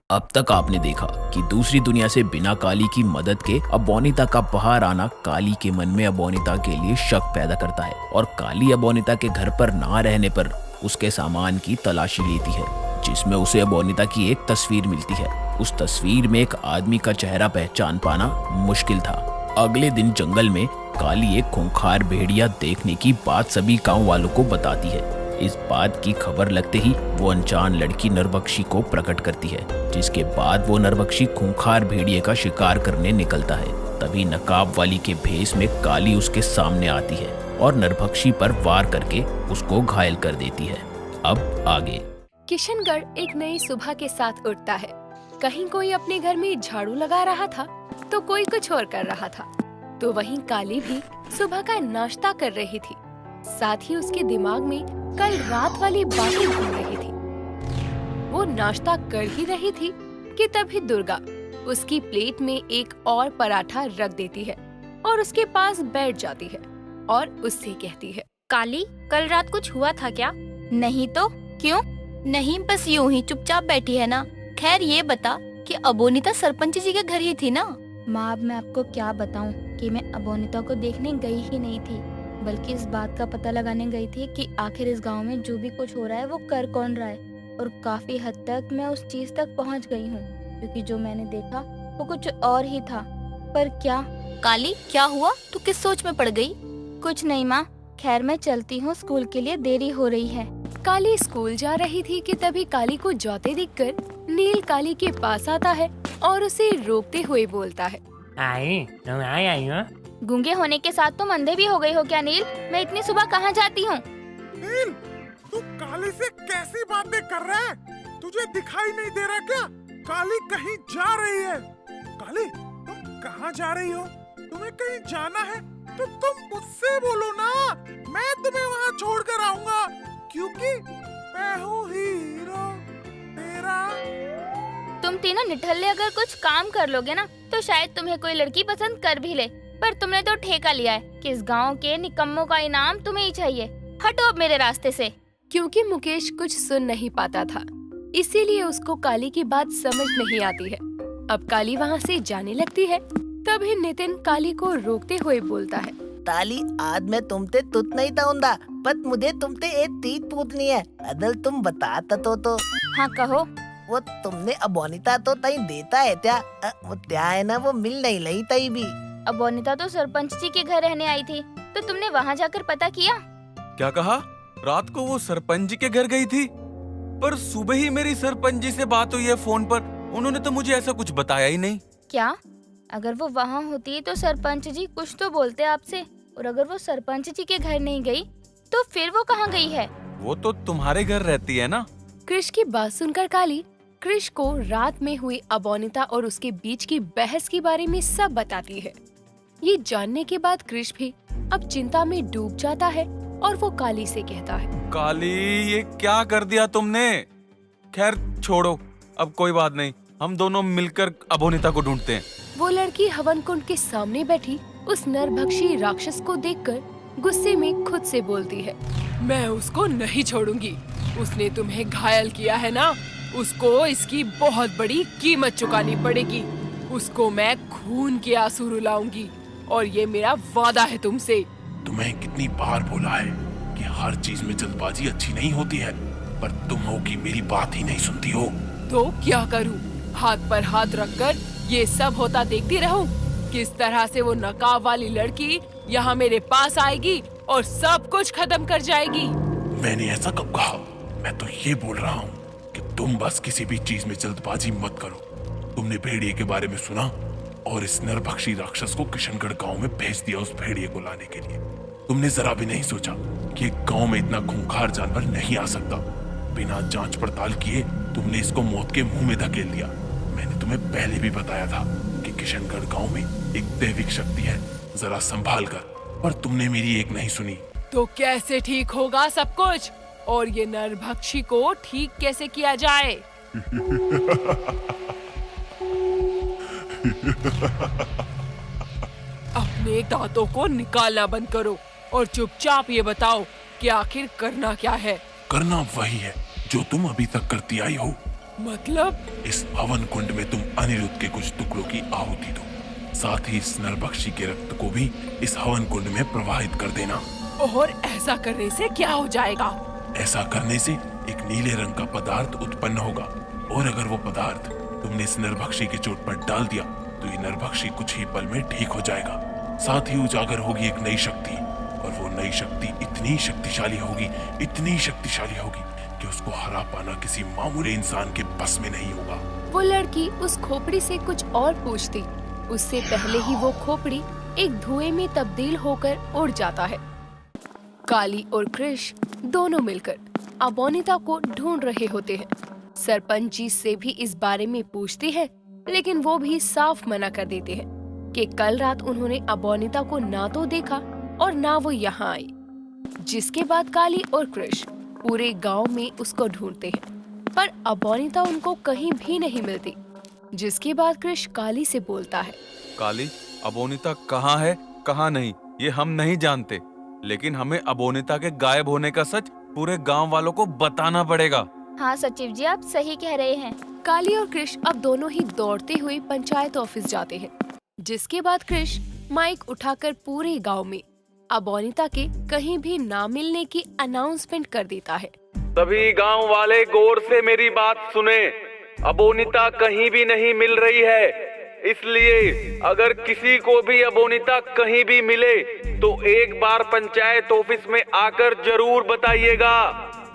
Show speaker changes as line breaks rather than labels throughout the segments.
अब तक आपने देखा कि दूसरी दुनिया से बिना काली की मदद के अबोनिता का बाहर आना काली के मन में अबोनिता के लिए शक पैदा करता है और काली अबोनिता के घर पर ना रहने पर उसके सामान की तलाशी लेती है, जिसमें उसे अबोनिता की एक तस्वीर मिलती है। उस तस्वीर में एक आदमी का चेहरा पहचान पाना मुश्किल था। अगले दिन जंगल में काली एक खूंखार भेड़िया देखने की बात सभी गाँव वालों को बताती है। इस बात की खबर लगते ही वो अनजान लड़की नरबख्शी को प्रकट करती है, जिसके बाद वो नरबख्शी खूंखार भेड़िए का शिकार करने निकलता है। तभी नकाब वाली के भेष में काली उसके सामने आती है और नरबख्शी पर वार करके उसको घायल कर देती है। अब आगे।
किशनगढ़ एक नई सुबह के साथ उठता है। कहीं कोई अपने घर में झाड़ू लगा रहा था तो कोई कुछ और कर रहा था। तो वहीं काली भी सुबह का नाश्ता कर रही थी। साथ ही उसके दिमाग में कल रात वाली बातें घूम रही थी। वो नाश्ता कर ही रही थी कि तभी दुर्गा उसकी प्लेट में एक और पराठा रख देती है और उसके पास बैठ जाती है और उससे कहती है,
काली, कल रात कुछ हुआ था क्या? नहीं तो क्यों? नहीं, बस यूं ही चुपचाप बैठी है ना। खैर ये बता कि अबोनिता सरपंच जी के घर ही थी ना?
माँ, अब मैं आपको क्या बताऊं कि मैं अबोनिता को देखने गई ही नहीं थी, बल्कि इस बात का पता लगाने गई थी कि आखिर इस गांव में जो भी कुछ हो रहा है वो कर कौन रहा है। और काफी हद तक मैं उस चीज तक पहुंच गई हूँ, क्योंकि जो मैंने देखा वो कुछ और ही था। पर क्या?
काली, क्या हुआ? तू किस सोच में पड़ गई?
कुछ नहीं माँ, खैर मैं चलती हूँ, स्कूल के लिए देरी हो रही है।
काली स्कूल जा रही थी कि तभी काली को जाते देखकर नील काली के पास आता है और उसे रोकते हुए बोलता है,
तुम आई हो?
गूंगे होने के साथ तुम अंधे भी हो गई हो क्या नील? मैं इतनी सुबह कहाँ जाती हूँ?
नील, तू काली से कैसी बातें कर रहा है? तुझे दिखाई नहीं दे रहा क्या? काली कहीं जा रही है। काली, तुम कहाँ जा रही हो? तुम्हें कहीं जाना है तो तुम मुझसे बोलो ना, मैं तुम्हें वहाँ छोड़ कर आऊंगा, क्योंकि मैं हूँ हीरो तेरा।
तुम तीनों निठल्ले अगर कुछ काम कर लोगे ना तो शायद तुम्हें कोई लड़की पसंद कर भी ले, पर तुमने तो ठेका लिया है कि इस गांव के निकम्मों का इनाम तुम्हें ही चाहिए। हटो अब मेरे रास्ते से।
क्योंकि मुकेश कुछ सुन नहीं पाता था, इसीलिए उसको काली की बात समझ नहीं आती है। अब काली वहाँ से जाने लगती है, तभी नितिन काली को रोकते हुए बोलता है,
ताली, आज मैं तुमते तुत नहीं ताऊंगा, पर मुझे तुमते एक चीज पूछनी है। अदल तुम बताता तो।
हाँ कहो।
वो तुमने अबोनिता तो तई देता है क्या? वो क्या है ना, वो मिल नहीं लही तई भी।
अबोनिता तो सरपंच जी के घर रहने आई थी, तो तुमने वहाँ जाकर पता किया?
क्या कहा? रात को वो सरपंच जी के घर गई थी, पर सुबह ही मेरी सरपंच जी से बात हुई है फोन पर। उन्होंने तो मुझे ऐसा कुछ बताया ही नहीं।
क्या? अगर वो वहाँ होती तो सरपंच जी कुछ तो बोलते आपसे, और अगर वो सरपंच जी के घर नहीं गई तो फिर वो कहाँ गई है?
वो तो तुम्हारे घर रहती है ना।
कृष की बात सुनकर काली कृष को रात में हुई अबोनिता और उसके बीच की बहस के बारे में सब बताती है। ये जानने के बाद कृष भी अब चिंता में डूब जाता है और वो काली से कहता है,
काली, ये क्या कर दिया तुमने? खैर छोड़ो, अब कोई बात नहीं, हम दोनों मिलकर अबोनिता को ढूंढते हैं।
वो लड़की हवन कुंड के सामने बैठी उस नरभक्षी राक्षस को देखकर गुस्से में खुद से बोलती है, मैं उसको नहीं छोड़ूंगी। उसने तुम्हें घायल किया है ना, उसको इसकी बहुत बड़ी कीमत चुकानी पड़ेगी। उसको मैं खून के आंसू रुलाऊंगी और ये मेरा वादा है तुमसे।
तुम्हें कितनी बार बोला है कि हर चीज में जल्दबाजी अच्छी नहीं होती है, पर तुम हो कि मेरी बात ही नहीं सुनती हो।
तो क्या करूं? हाथ पर हाथ रखकर ये सब होता देखती रहूं? किस तरह से वो नकाब वाली लड़की यहाँ मेरे पास आएगी और सब कुछ खत्म कर जाएगी?
मैंने ऐसा कब कहा? मैं तो ये बोल रहा हूँ कि तुम बस किसी भी चीज में जल्दबाजी मत करो। तुमने भेड़िए के बारे में सुना और इस नरभक्षी राक्षस को किशनगढ़ गांव में भेज दिया उस भेड़िए को लाने के लिए। तुमने जरा भी नहीं सोचा कि गांव में इतना खूंखार जानवर नहीं आ सकता। बिना जांच पड़ताल किए तुमने इसको मौत के मुंह में धकेल दिया। मैंने तुम्हें पहले भी बताया था कि किशनगढ़ गांव में एक दैविक शक्ति है, जरा संभाल कर, पर तुमने मेरी एक नहीं सुनी।
तो कैसे ठीक होगा सब कुछ? और ये नरभक्षी को ठीक कैसे किया जाए? अपने दांतों को निकालना बंद करो और चुपचाप ये बताओ कि आखिर करना क्या है?
करना वही है जो तुम अभी तक करती आई हो।
मतलब?
इस हवन कुंड में तुम अनिरुद्ध के कुछ टुकड़ों की आहुति दो, साथ ही इस नरभक्षी के रक्त को भी इस हवन कुंड में प्रवाहित कर देना।
और ऐसा करने से क्या हो जाएगा?
ऐसा करने से एक नीले रंग का पदार्थ उत्पन्न होगा, और अगर वो पदार्थ तुमने इस नरभक्षी के चोट पर डाल दिया तो ये नरभक्षी कुछ ही पल में ठीक हो जाएगा। साथ ही उजागर होगी एक नई शक्ति, और वो नई शक्ति इतनी शक्तिशाली होगी, इतनी शक्तिशाली होगी कि उसको हरा पाना किसी मामूली इंसान के बस में नहीं होगा।
वो लड़की उस खोपड़ी से कुछ और पूछती, उससे पहले ही वो खोपड़ी एक धुएं में तब्दील होकर उड़ जाता है। काली और कृष दोनों मिलकर अबोनिता को ढूंढ रहे होते हैं। सरपंच जी से भी इस बारे में पूछती है, लेकिन वो भी साफ मना कर देते हैं कि कल रात उन्होंने अबोनिता को ना तो देखा और ना वो यहाँ आई। जिसके बाद काली और कृष पूरे गांव में उसको ढूंढते हैं, पर अबोनिता उनको कहीं भी नहीं मिलती। जिसके बाद कृष काली से बोलता है,
काली, अबोनिता कहाँ है कहाँ नहीं ये हम नहीं जानते, लेकिन हमें अबोनिता के गायब होने का सच पूरे गांव वालों को बताना पड़ेगा।
हाँ सचिव जी, आप सही कह रहे हैं।
काली और कृष अब दोनों ही दौड़ते हुए पंचायत ऑफिस जाते हैं। जिसके बाद कृष माइक उठाकर पूरे गांव में अबोनिता के कहीं भी ना मिलने की अनाउंसमेंट कर देता है।
सभी गांव वाले गौर से मेरी बात सुने, अबोनिता कहीं भी नहीं मिल रही है, इसलिए अगर किसी को भी अबोनिता कहीं भी मिले तो एक बार पंचायत ऑफिस में आकर जरूर बताइएगा।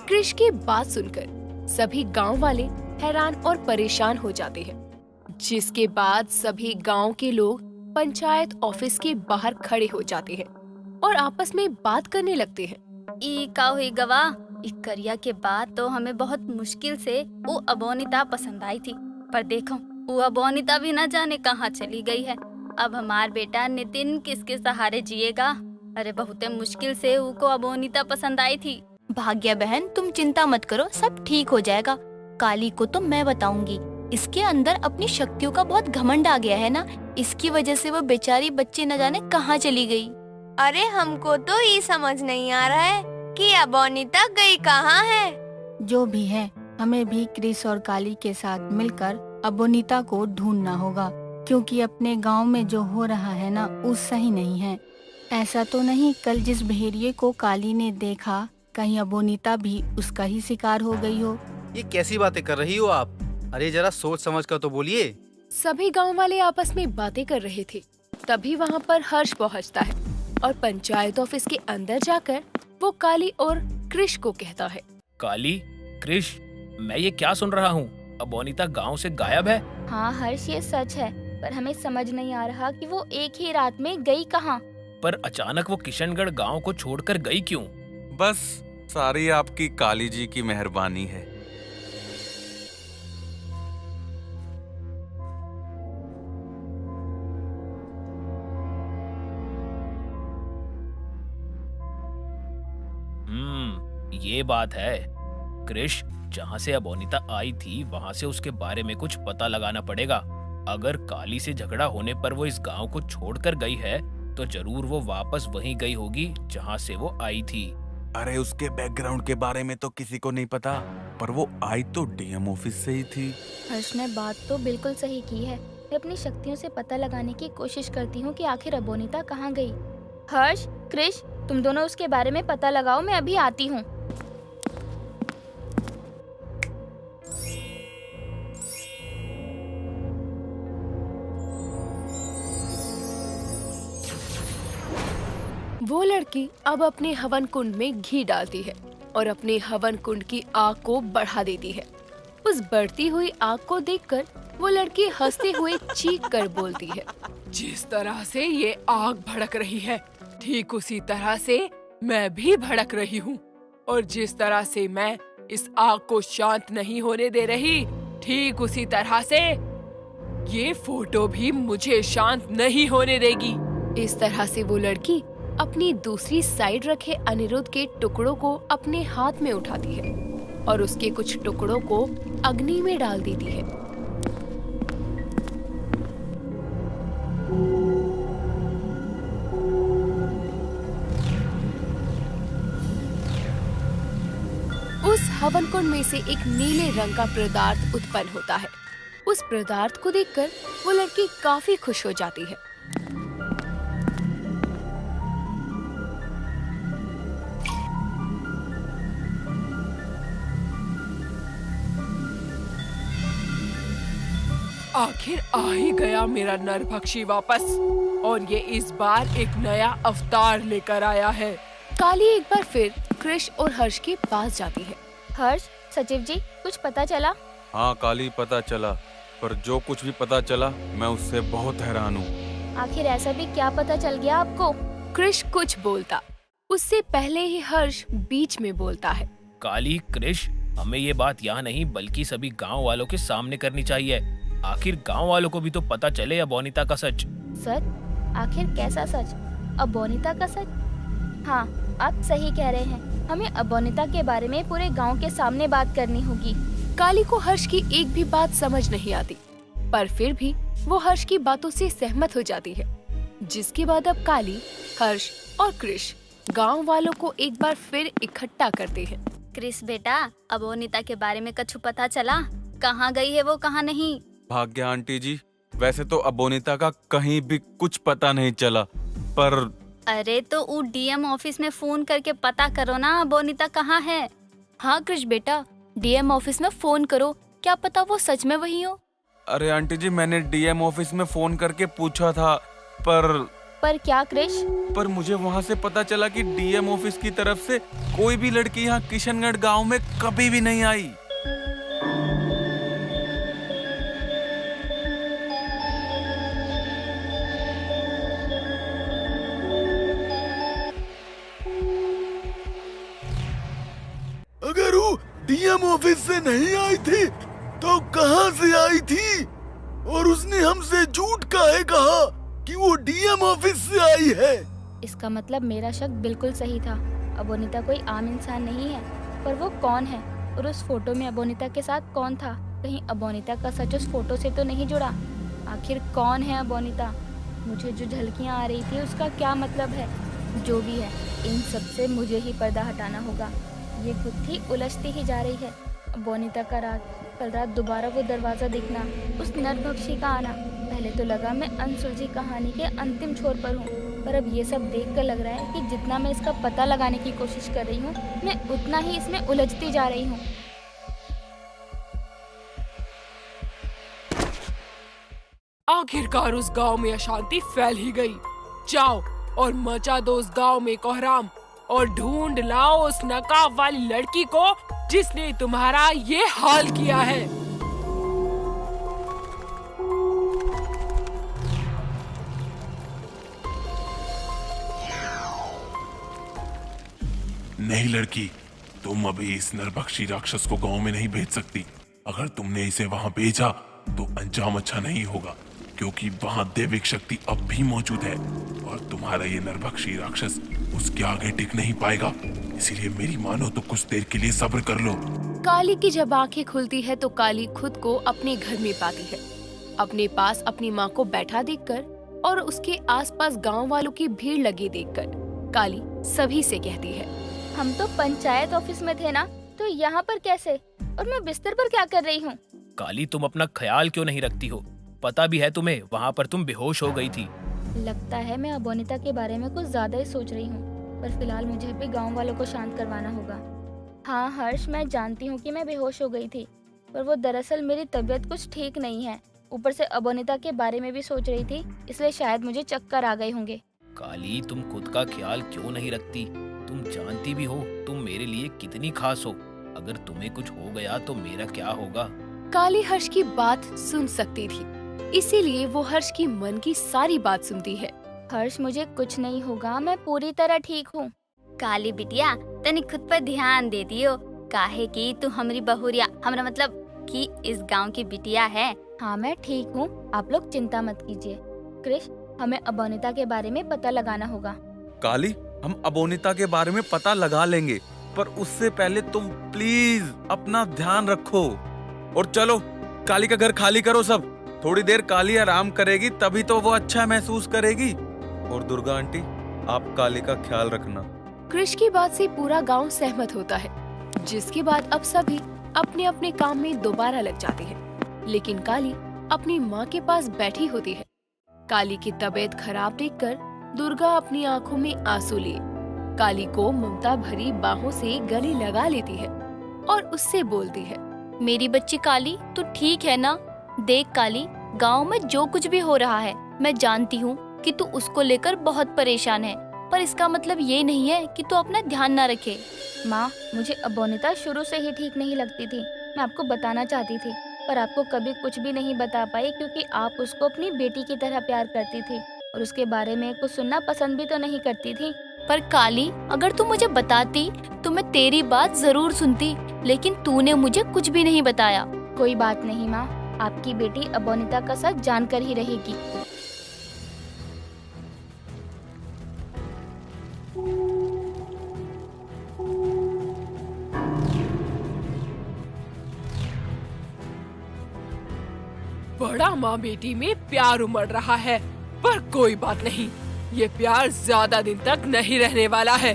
कृष की बात सुनकर सभी गांव वाले हैरान और परेशान हो जाते हैं। जिसके बाद सभी गांव के लोग पंचायत ऑफिस के बाहर खड़े हो जाते हैं और आपस में बात करने लगते हैं।
ई का हुई गवाह, इस करिया के बाद तो हमें बहुत मुश्किल से वो अबोनिता पसंद आई थी, पर देखो वो अबोनिता भी न जाने कहाँ चली गई है। अब हमार बेटा नितिन किसके सहारे जिएगा? अरे बहुत मुश्किल से वो अबोनिता पसंद आई थी।
भाग्या बहन, तुम चिंता मत करो, सब ठीक हो जाएगा। काली को तो मैं बताऊंगी, इसके अंदर अपनी शक्तियों का बहुत घमंड आ गया है ना, इसकी वजह से वो बेचारी बच्ची न जाने कहाँ चली गई।
अरे हमको तो ये समझ नहीं आ रहा है कि अबोनिता गई कहाँ है।
जो भी है, हमें भी क्रिस और काली के साथ मिलकर अबोनिता को ढूंढना होगा, क्योंकि अपने गांव में जो हो रहा है ना वो सही नहीं है। ऐसा तो नहीं कल जिस भेड़िए को काली ने देखा, कहीं अबोनिता भी उसका ही शिकार हो गई हो।
ये कैसी बातें कर रही हो आप? अरे जरा सोच समझ कर तो बोलिए।
सभी गांव वाले आपस में बातें कर रहे थे। तभी वहां पर हर्ष पहुंचता है और पंचायत ऑफिस के अंदर जाकर वो काली और कृष को कहता है,
काली, कृष, मैं ये क्या सुन रहा हूँ? अबोनिता गांव से गायब है।
हाँ हर्ष, ये सच है, पर हमें समझ नहीं आ रहा कि वो एक ही रात में गई कहाँ।
पर अचानक वो किशनगढ़ गांव को छोड़कर गई क्यों?
बस सारी आपकी काली जी की मेहरबानी है।
ये बात है। कृष, जहाँ से अबोनिता आई थी वहाँ से उसके बारे में कुछ पता लगाना पड़ेगा। अगर काली से झगड़ा होने पर वो इस गांव को छोड़कर गई है तो जरूर वो वापस वहीं गई होगी जहाँ से वो आई थी।
अरे उसके बैकग्राउंड के बारे में तो किसी को नहीं पता, पर वो आई तो डीएम ऑफिस से ही थी।
हर्ष ने बात तो बिल्कुल सही की है। मैं अपनी शक्तियों से पता लगाने की कोशिश करती हूँ कि आखिर अबोनिता कहाँ गई। हर्ष, कृष, तुम दोनों उसके बारे में पता लगाओ, मैं अभी आती हूँ।
वो लड़की अब अपने हवन कुंड में घी डालती है और अपने हवन कुंड की आग को बढ़ा देती है। उस बढ़ती हुई आग को देखकर वो लड़की हंसते हुए चीख कर बोलती है, जिस तरह से ये आग भड़क रही है, ठीक उसी तरह से मैं भी भड़क रही हूँ, और जिस तरह से मैं इस आग को शांत नहीं होने दे रही, ठीक उसी तरह से ये फोटो भी मुझे शांत नहीं होने देगी। इस तरह से वो लड़की अपनी दूसरी साइड रखे अनिरुद्ध के टुकड़ों को अपने हाथ में उठाती है और उसके कुछ टुकड़ों को अग्नि में डाल देती है। उस हवन कुंड में से एक नीले रंग का पदार्थ उत्पन्न होता है। उस पदार्थ को देखकर वो लड़की काफी खुश हो जाती है।
आखिर आ ही गया मेरा नरभक्षी वापस, और ये इस बार एक नया अवतार लेकर आया है।
काली एक बार फिर कृष और हर्ष के पास जाती है।
हर्ष, सचिव जी, कुछ पता चला?
हाँ काली, पता चला, पर जो कुछ भी पता चला मैं उससे बहुत हैरान हूँ।
आखिर ऐसा भी क्या पता चल गया आपको?
कृष कुछ बोलता, उससे पहले ही हर्ष बीच में बोलता है।
काली, कृष, हमें ये बात यहाँ नहीं बल्कि सभी गांव वालों के सामने करनी चाहिए। आखिर गांव वालों को भी तो पता चले अबोनिता का सच।
सच? आखिर कैसा सच? अबोनिता का सच? हाँ, आप सही कह रहे हैं। हमें अबोनिता के बारे में पूरे गांव के सामने बात करनी होगी।
काली को हर्ष की एक भी बात समझ नहीं आती, पर फिर भी वो हर्ष की बातों से सहमत हो जाती है। जिसके बाद अब काली, हर्ष और कृष गांव वालों को एक बार फिर इकट्ठा करते हैं।
क्रिस बेटा, अबोनिता के बारे में कुछ पता चला? कहाँ गई है वो, कहाँ नहीं?
भाग्य आंटी जी, वैसे तो अबोनिता का कहीं भी कुछ पता नहीं चला, पर
अरे तो वो डीएम ऑफिस में फोन करके पता करो ना अबोनिता कहाँ है।
हाँ कृष बेटा, डीएम ऑफिस में फोन करो, क्या पता वो सच में वही हो।
अरे आंटी जी, मैंने डीएम ऑफिस में फोन करके पूछा था, पर
क्या कृष?
पर मुझे वहाँ से पता चला कि डीएम ऑफिस की तरफ से कोई भी लड़की यहाँ किशनगढ़ गांव में कभी भी नहीं आई।
अगर वो डीएम ऑफिस से नहीं आई थी तो कहां से आई थी? और उसने हमसे झूठ काहे कहा कि वो डीएम ऑफिस से आई है?
इसका मतलब मेरा शक बिल्कुल सही था। अबोनिता कोई आम इंसान नहीं है, पर वो कौन है और उस फोटो में अबोनिता के साथ कौन था? कहीं अबोनिता का सच उस फोटो से तो नहीं जुड़ा? आखिर कौन है अबोनिता? मुझे जो झलकियां आ रही थी उसका क्या मतलब है? जो भी है, इन सब से मुझे ही पर्दा हटाना होगा। ये गुत्थी उलझती ही जा रही है। अबोनिता का रात, कल रात दोबारा वो दरवाजा दिखना, उस नरभक्षी का आना। पहले तो लगा मैं अनसुलझी कहानी के अंतिम छोर पर हूँ, पर अब ये सब देखकर लग रहा है कि जितना मैं इसका पता लगाने की कोशिश कर रही हूँ, मैं उतना ही इसमें उलझती जा रही हूँ।
आखिरकार उस गांव में अशांति फैल ही गई। जाओ और मचा दो उस गांव में कोहराम, और ढूंढ लाओ उस नकाब वाली लड़की को जिसने तुम्हारा ये हाल किया है।
नहीं लड़की, तुम अभी इस नरभक्षी राक्षस को गांव में नहीं भेज सकती। अगर तुमने इसे वहां भेजा तो अंजाम अच्छा नहीं होगा, क्योंकि वहां दैविक शक्ति अब भी मौजूद है और तुम्हारा ये नरभक्षी राक्षस उसके आगे टिक नहीं पाएगा। इसीलिए मेरी मानो तो कुछ देर के लिए सब्र कर लो।
काली की जब आंखें खुलती है तो काली खुद को अपने घर में पाती है, अपने पास अपनी माँ को बैठा देखकर और उसके आसपास गांव वालों की भीड़ लगी देखकर काली सभी से कहती है,
हम तो पंचायत ऑफिस में थे ना, तो यहाँ पर कैसे? और मैं बिस्तर पर क्या कर रही हूँ?
काली, तुम अपना ख्याल क्यों नहीं रखती हो? पता भी है तुम्हें, वहाँ पर तुम बेहोश हो गई थी।
लगता है मैं अबोनिता के बारे में कुछ ज्यादा ही सोच रही हूँ, पर फिलहाल मुझे भी गांव वालों को शांत करवाना होगा। हाँ हर्ष, मैं जानती हूँ कि मैं बेहोश हो गई थी, पर वो दरअसल मेरी तबीयत कुछ ठीक नहीं है। ऊपर से अबोनिता के बारे में भी सोच रही थी, इसलिए शायद मुझे चक्कर आ गए होंगे।
काली, तुम खुद का ख्याल क्यों नहीं रखती? तुम जानती भी हो तुम मेरे लिए कितनी खास हो। अगर तुम्हें कुछ हो गया तो मेरा क्या होगा?
काली हर्ष की बात सुन सकती थी, इसीलिए वो हर्ष की मन की सारी बात सुनती है।
हर्ष, मुझे कुछ नहीं होगा, मैं पूरी तरह ठीक हूँ।
काली बिटिया, तनी खुद पर ध्यान दे दियो, काहे की तू हमारी बहुरिया, हमरा मतलब कि इस गांव की बिटिया है।
हाँ मैं ठीक हूँ, आप लोग चिंता मत कीजिए। कृष, हमें अबोनिता के बारे में पता लगाना होगा।
काली, हम अबोनिता के बारे में पता लगा लेंगे, पर उससे पहले तुम प्लीज अपना ध्यान रखो। और चलो, काली का घर खाली करो सब। थोड़ी देर काली आराम करेगी, तभी तो वो अच्छा महसूस करेगी। और दुर्गा आंटी, आप काली का ख्याल रखना।
कृष की बात से पूरा गांव सहमत होता है। जिसके बाद अब सभी अपने अपने काम में दोबारा लग जाते हैं। लेकिन काली अपनी माँ के पास बैठी होती है। काली की तबीयत खराब देखकर दुर्गा अपनी आंखों में आंसू लिए काली को ममता भरी बाहों से गले लगा लेती है और उससे बोलती है,
मेरी बच्ची काली, तू ठीक है ना? देख काली, गांव में जो कुछ भी हो रहा है, मैं जानती हूँ कि तू उसको लेकर बहुत परेशान है, पर इसका मतलब ये नहीं है कि तू अपना ध्यान ना रखे।
माँ, मुझे अबोनिता शुरू से ही ठीक नहीं लगती थी। मैं आपको बताना चाहती थी, पर आपको कभी कुछ भी नहीं बता पाई क्योंकि आप उसको अपनी बेटी की तरह प्यार करती थी और उसके बारे में कुछ सुनना पसंद भी तो नहीं करती थी।
पर काली, अगर तू मुझे बताती तो मैं तेरी बात जरूर सुनती, लेकिन तूने मुझे कुछ भी नहीं बताया।
कोई बात नहीं माँ, आपकी बेटी अबोनिता का सच जानकर ही रहेगी।
बड़ा माँ बेटी में प्यार उमड़ रहा है, पर कोई बात नहीं, ये प्यार ज्यादा दिन तक नहीं रहने वाला है।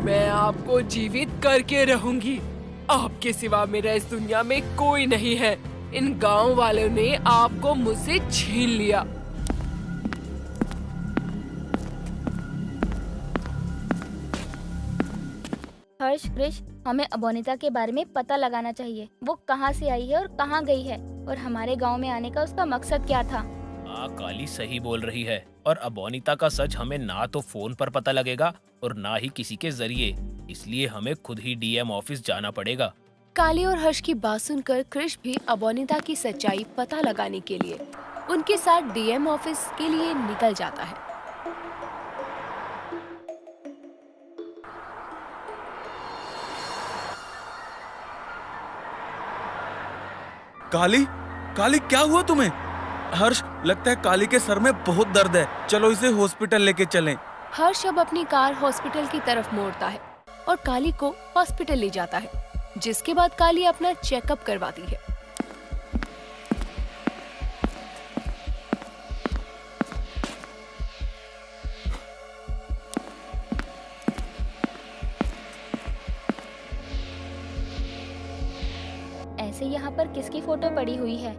मैं आपको जीवित करके रहूंगी। आपके सिवा मेरा इस दुनिया में कोई नहीं है। इन गांव वालों ने आपको मुझसे छीन लिया।
हर्ष, कृष, हमें अबोनिता के बारे में पता लगाना चाहिए। वो कहाँ से आई है और कहाँ गई है, और हमारे गांव में आने का उसका मकसद क्या था।
हाँ, काली सही बोल रही है। और अबोनिता का सच हमें ना तो फोन पर पता लगेगा और ना ही किसी के जरिए, इसलिए हमें खुद ही डीएम ऑफिस जाना पड़ेगा।
काली और हर्ष की बात सुनकर कृष भी अबोनिता की सच्चाई पता लगाने के लिए उनके साथ डीएम ऑफिस के लिए निकल जाता है।
काली, काली क्या हुआ तुम्हें? हर्ष, लगता है काली के सर में बहुत दर्द है, चलो इसे हॉस्पिटल लेके चलें।
हर्ष अब अपनी कार हॉस्पिटल की तरफ मोड़ता है और काली को हॉस्पिटल ले जाता है, जिसके बाद काली अपना चेकअप करवाती है।
ऐसे यहाँ पर किसकी फोटो पड़ी हुई है?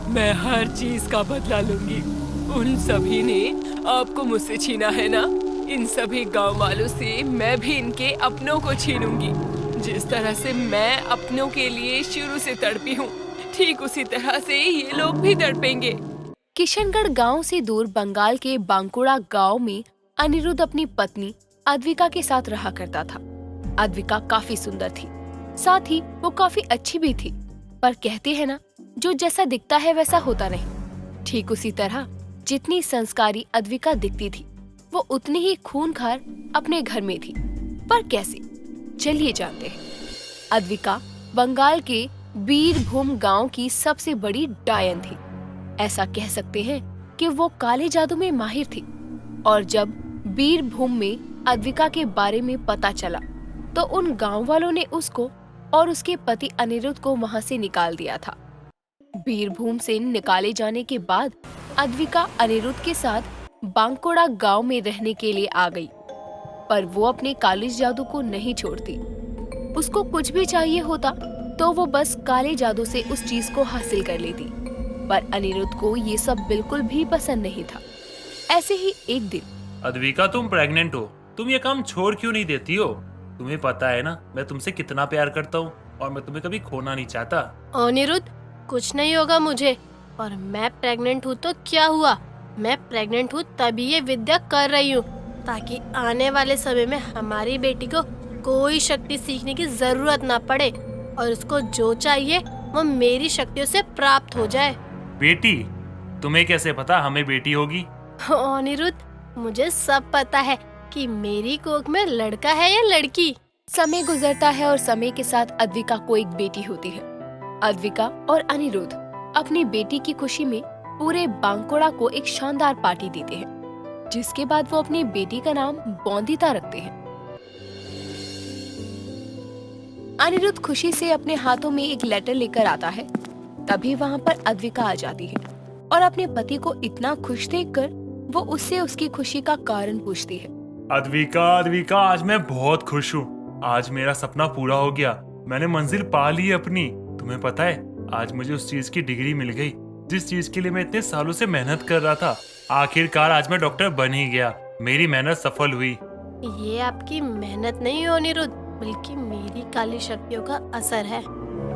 मैं हर चीज का बदला लूंगी। उन सभी ने आपको मुझसे छीना है ना, इन सभी गांव वालों से मैं भी इनके अपनों को छीनूंगी। जिस तरह से मैं अपनों के लिए शुरू से तड़पी हूँ, ठीक उसी तरह से ये लोग भी तड़पेंगे।
किशनगढ़ गांव से दूर बंगाल के बांकुड़ा गांव में अनिरुद्ध अपनी पत्नी अद्विका के साथ रहा करता था। अद्विका काफी सुंदर थी, साथ ही वो काफी अच्छी भी थी, पर कहते हैं ना, जो जैसा दिखता है वैसा होता नहीं। ठीक उसी तरह जितनी संस्कारी अद्विका दिखती थी, वो उतनी ही खूंखार अपने घर में थी। पर कैसे, चलिए जानते हैं। अद्विका बंगाल के बीरभूम गांव की सबसे बड़ी डायन थी। ऐसा कह सकते हैं कि वो काले जादू में माहिर थी। और जब बीरभूम में अद्विका के बारे में पता चला, तो उन गांव वालों ने उसको और उसके पति अनिरुद्ध को वहां से निकाल दिया था। बीरभूम से निकाले जाने के बाद अद्विका अनिरुद्ध के साथ बांकुड़ा गांव में रहने के लिए आ गई, पर वो अपने काले जादू को नहीं छोड़ती। उसको कुछ भी चाहिए होता तो वो बस काले जादू से उस चीज को हासिल कर लेती, पर अनिरुद्ध को ये सब बिल्कुल भी पसंद नहीं था। ऐसे ही एक दिन,
अद्विका, तुम प्रेग्नेंट हो, तुम ये काम छोड़ क्यों नहीं देती हो? तुम्हें पता है ना मैं तुमसे कितना प्यार करता हूँ और मैं तुम्हें कभी खोना नहीं चाहता।
अनिरुद्ध, कुछ नहीं होगा मुझे, और मैं प्रेग्नेंट हूँ तो क्या हुआ? मैं प्रेग्नेंट हूँ तभी ये विद्या कर रही हूँ, ताकि आने वाले समय में हमारी बेटी को कोई शक्ति सीखने की जरूरत ना पड़े और उसको जो चाहिए वो मेरी शक्तियों से प्राप्त हो जाए।
बेटी? तुम्हें कैसे पता हमें बेटी होगी?
अनिरुद्ध, मुझे सब पता है कि मेरी कोख में लड़का है या लड़की।
समय गुजरता है और समय के साथ अद्विका को एक बेटी होती है। अद्विका और अनिरुद्ध अपनी बेटी की खुशी में पूरे बांकुड़ा को एक शानदार पार्टी देते हैं, जिसके बाद वो अपनी बेटी का नाम बोंदिता रखते हैं। अनिरुद्ध खुशी से अपने हाथों में एक लेटर लेकर आता है। तभी वहाँ पर अद्विका आ जाती है और अपने पति को इतना खुश देखकर वो उससे उसकी खुशी का कारण पूछती है।
अद्विका, आज मैं बहुत खुश हूँ। आज मेरा सपना पूरा हो गया। मैंने मंजिल पा ली अपनी। तुम्हें पता है, आज मुझे उस चीज की डिग्री मिल गई जिस चीज के लिए मैं इतने सालों से मेहनत कर रहा था। आखिरकार आज मैं डॉक्टर बन ही गया। मेरी मेहनत सफल हुई।
ये आपकी मेहनत नहीं हो अनिरुद्ध, बल्कि मेरी काली शक्तियों का असर है।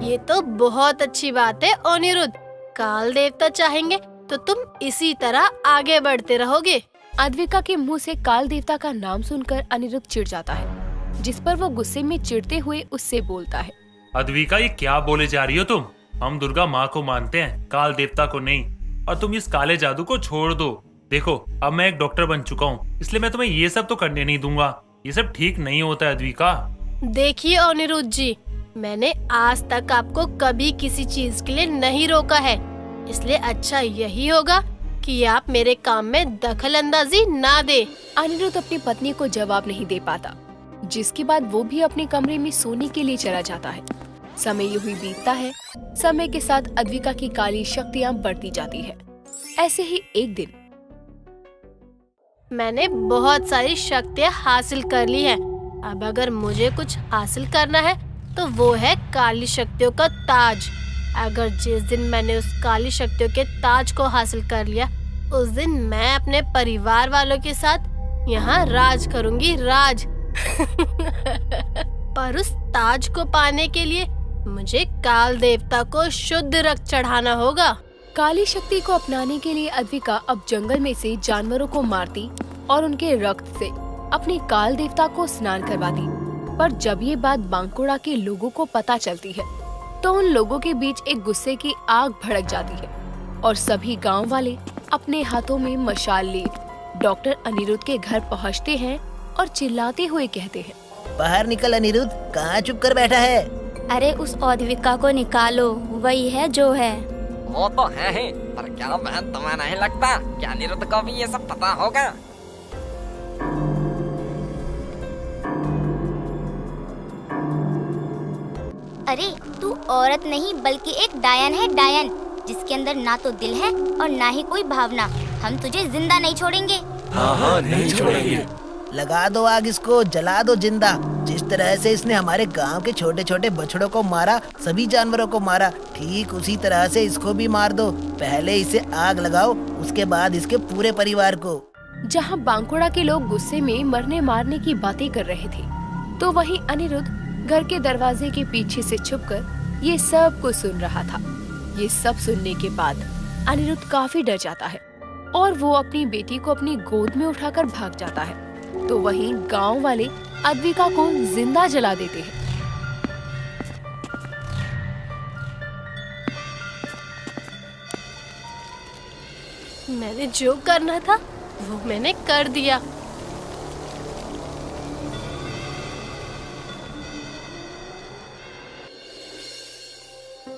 ये तो बहुत अच्छी बात है अनिरुद्ध। काल देवता चाहेंगे तो तुम इसी तरह आगे बढ़ते रहोगे।
अद्विका के मुंह से काल देवता का नाम सुनकर अनिरुद्ध चिढ़ जाता है, जिस पर वो गुस्से में चिढ़ते हुए उससे बोलता है।
अद्विका, ये क्या बोले जा रही हो तुम? हम दुर्गा माँ को मानते हैं, काल देवता को नहीं। और तुम इस काले जादू को छोड़ दो। देखो, अब मैं एक डॉक्टर बन चुका हूँ, इसलिए मैं तुम्हें ये सब तो करने नहीं दूंगा। ये सब ठीक नहीं होता है अद्विका।
देखिए अनिरुद्ध जी, मैंने आज तक आपको कभी किसी चीज के लिए नहीं रोका है, इसलिए अच्छा यही होगा कि आप मेरे काम में दखल अंदाजी ना दे।
अनिरुद्ध अपनी पत्नी को जवाब नहीं दे पाता, जिसके बाद वो भी अपने कमरे में सोने के लिए चला जाता है। समय यूं ही बीतता है। समय के साथ अद्विका की काली शक्तियाँ बढ़ती जाती है। ऐसे ही एक दिन
मैंने बहुत सारी शक्तियाँ हासिल कर ली है। अब अगर मुझे कुछ हासिल करना है तो वो है काली शक्तियों का ताज। अगर जिस दिन मैंने उस काली शक्तियों के ताज को हासिल कर लिया, उस दिन मैं अपने परिवार वालों के साथ यहाँ राज करूँगी, राज। पर उस ताज को पाने के लिए मुझे काल देवता को शुद्ध रक्त चढ़ाना होगा।
काली शक्ति को अपनाने के लिए अद्विका अब जंगल में से जानवरों को मारती और उनके रक्त से अपने काल देवता को स्नान करवाती। पर जब ये बात बांकुड़ा के लोगों को पता चलती है, तो उन लोगों के बीच एक गुस्से की आग भड़क जाती है और सभी गांव वाले अपने हाथों में मशाल लिए डॉक्टर अनिरुद्ध के घर पहुंचते हैं और चिल्लाते हुए कहते हैं,
बाहर निकल अनिरुद्ध, कहाँ चुप कर बैठा है?
अरे उस अद्विका को निकालो, वही है जो है।
वो तो है ही, पर क्या बहन तुम्हें नहीं लगता कि अनिरुद्ध को भी ये सब पता होगा?
अरे तू औरत नहीं बल्कि एक डायन है, डायन, जिसके अंदर ना तो दिल है और ना ही कोई भावना। हम तुझे जिंदा नहीं छोड़ेंगे।
हाँ, नहीं छोड़ेंगे।
लगा दो आग, इसको जला दो जिंदा। जिस तरह से इसने हमारे गांव के छोटे छोटे बछड़ों को मारा, सभी जानवरों को मारा, ठीक उसी तरह से इसको भी मार दो। पहले इसे आग लगाओ, उसके बाद इसके पूरे परिवार को।
जहाँ बांकुड़ा के लोग गुस्से में मरने मारने की बातें कर रहे थे, तो वहीं अनिरुद्ध घर के दरवाजे के पीछे से छुपकर ये सब कुछ सुन रहा था। ये सब सुनने के बाद अनिरुद्ध काफी डर जाता है और वो अपनी बेटी को अपनी गोद में उठाकर भाग जाता है। तो वहीं गांव वाले अद्विका को जिंदा जला देते हैं।
मैंने जो करना था वो मैंने कर दिया।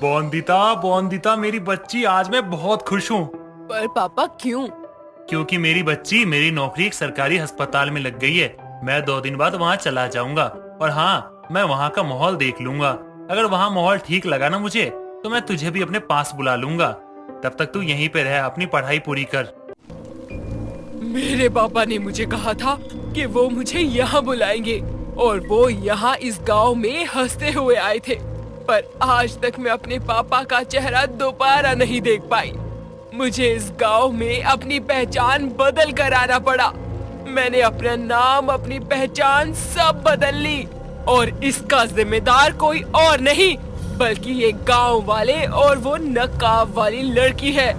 बोंदिता, मेरी बच्ची, आज मैं बहुत खुश हूँ।
पर पापा क्यों?
क्योंकि मेरी बच्ची, मेरी नौकरी एक सरकारी अस्पताल में लग गई है। मैं 2 दिन बाद वहाँ चला जाऊंगा और हाँ, मैं वहाँ का माहौल देख लूंगा। अगर वहाँ माहौल ठीक लगा ना मुझे, तो मैं तुझे भी अपने पास बुला लूंगा। तब तक तू यहीं पे रह, अपनी पढ़ाई पूरी कर।
मेरे पापा ने मुझे कहा था कि वो मुझे यहाँ बुलाएंगे और वो यहाँ इस गांव में हंसते हुए आए थे, पर आज तक मैं अपने पापा का चेहरा दोबारा नहीं देख पाई। मुझे इस गांव में अपनी पहचान बदल कर आना पड़ा। मैंने अपना नाम, अपनी पहचान सब बदल ली और इसका जिम्मेदार कोई और नहीं बल्कि ये गांव वाले और वो नकाब वाली लड़की है।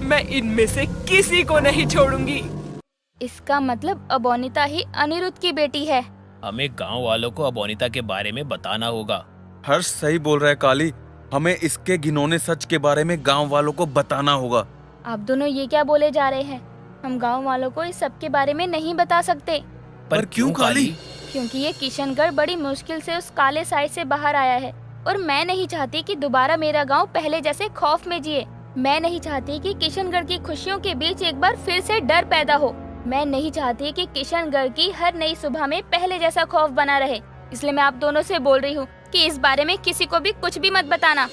मैं इनमें से किसी को नहीं छोड़ूंगी।
इसका मतलब अबोनिता ही अनिरुद्ध की बेटी है।
हमें गांव वालों को अबोनिता के बारे में बताना होगा।
हर्ष सही बोल रहा है काली, हमें इसके घिनौने सच के बारे में गांव वालों को बताना होगा।
आप दोनों ये क्या बोले जा रहे हैं? हम गांव वालों को इस सब के बारे में नहीं बता सकते।
पर क्यों काली?
क्योंकि ये किशनगढ़ बड़ी मुश्किल से उस काले साइड से बाहर आया है और मैं नहीं चाहती कि दोबारा मेरा गांव पहले जैसे खौफ में जिए। मैं नहीं चाहती कि किशनगढ़ की खुशियों के बीच एक बार फिर से डर पैदा हो। मैं नहीं चाहती कि किशनगढ़ की हर नई सुबह में पहले जैसा खौफ बना रहे। इसलिए मैं आप दोनों से बोल रही हूँ कि इस बारे में किसी को भी कुछ भी मत बताना।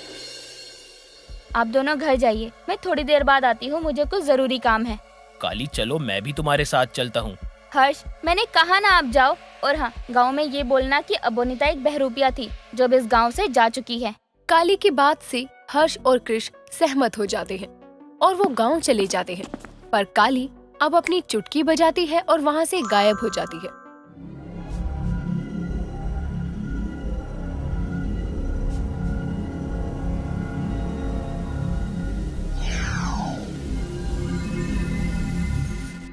आप दोनों घर जाइए, मैं थोड़ी देर बाद आती हूँ, मुझे कुछ जरूरी काम है।
काली चलो, मैं भी तुम्हारे साथ चलता हूँ।
हर्ष, मैंने कहा ना आप जाओ। और हाँ, गांव में ये बोलना कि अबोनिता एक बहरूपिया थी जो अब इस गांव से जा चुकी है।
काली की बात से हर्ष और कृष सहमत हो जाते हैं और वो गांव चले जाते हैं। पर काली अब अपनी चुटकी बजाती है और वहाँ से गायब हो जाती है।